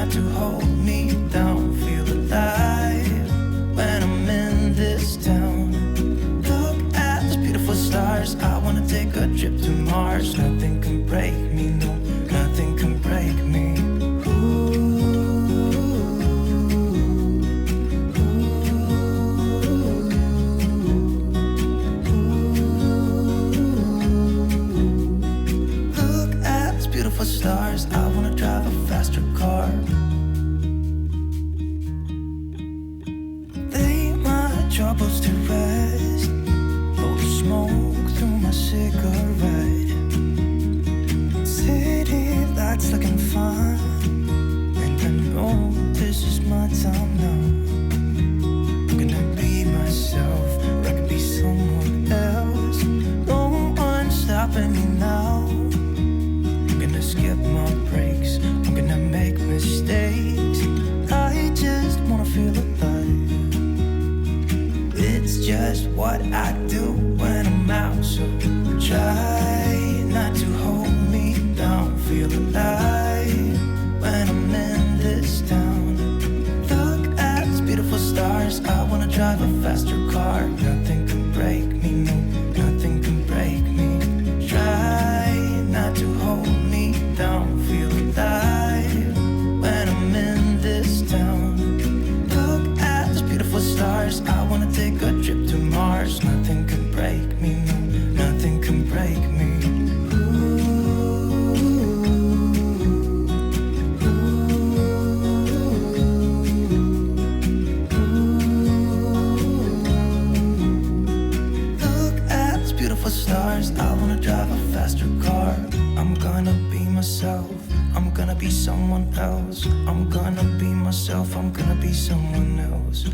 not to hold me down. Feel alive when I'm in this town. Look at those beautiful stars. I wanna take a trip to Mars. Nothing can break me, no, nothing can break me. Stars, I wanna drive a faster car. Lay my troubles to rest. Blow the smoke through my cigarette. City lights looking fine, and I know this is my time now. I'm gonna be myself, or I could be someone else. No one's stopping me now. Skip my breaks, I'm gonna make mistakes. I just wanna feel alive. It's just what I do when I'm out, so try not to hold me down. Feel alive when I'm in this town. Look at these beautiful stars. I wanna drive a faster car. Nothing can break me, no, nothing can break me. Try not to hold me down. Feel alive when I'm in this town. Look at those beautiful stars. I wanna take a trip to Mars. Nothing can break me, no, nothing can break me. Look at those beautiful stars. I wanna drive a faster car. I'm gonna be myself, I'm gonna be someone else. I'm gonna be myself, I'm gonna be someone else.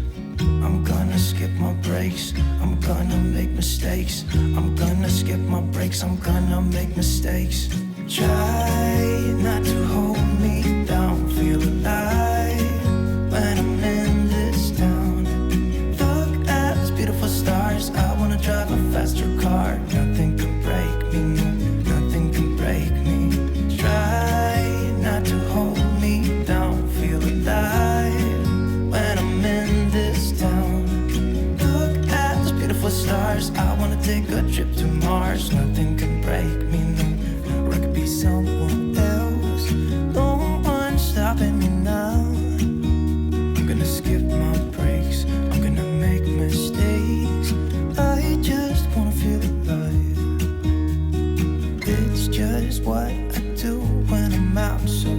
I'm gonna skip my breaks, I'm gonna make mistakes. I'm gonna skip my breaks, I'm gonna make mistakes. Try not to hold me down. Feel alive when I'm in this town. Look at these beautiful stars. I wanna drive a faster car. Nothing can break me, no, nothing can break me. Try not to hold me down. Feel alive when I'm in this town. Look at those beautiful stars. I wanna take a trip to Mars. Nothing can break me, no, or I could be someone else. No one's stopping me now. I'm gonna skip my breaks, I'm gonna make mistakes. I just wanna feel alive. It's just what I do when I'm out, so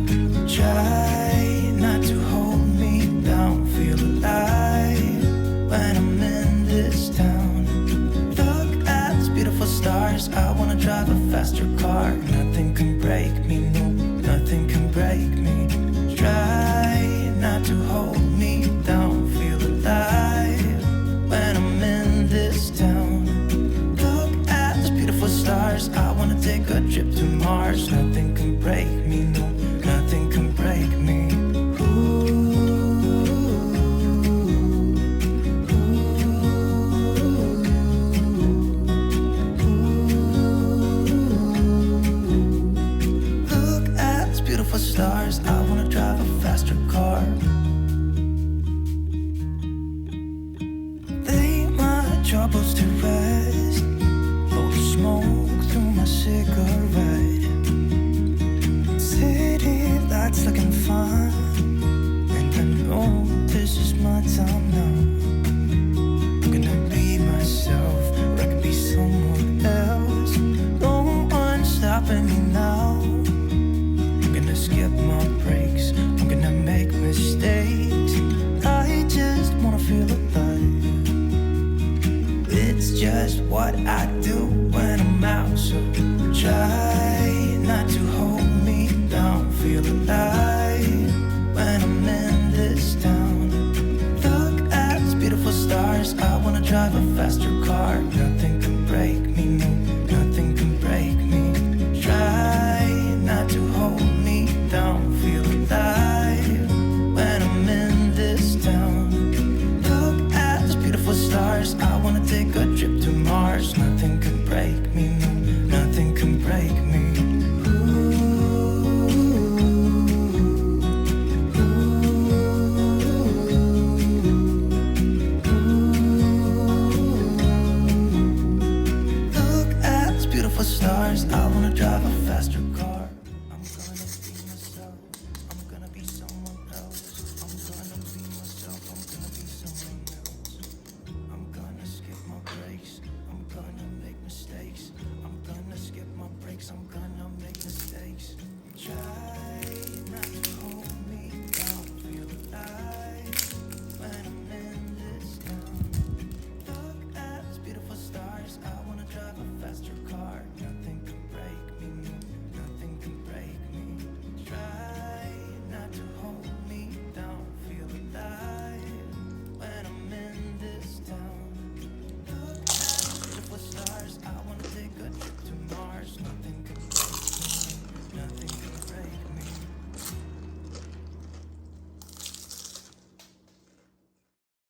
try not to hold me down. Feel alive when I'm in this town. Look at these beautiful stars. I wanna drive a faster car. Nothing can break me, no, nothing can break me. Try not to hold me down. Feel alive when I'm in this town. Look at these beautiful stars. I wanna take a trip to Mars. Nothing can break me, no, nothing can break me. Look at these beautiful stars. I wanna drive a faster car. Lay my troubles to rest. Blow the smoke through my cigarette. City lights looking fine, and I know this is my time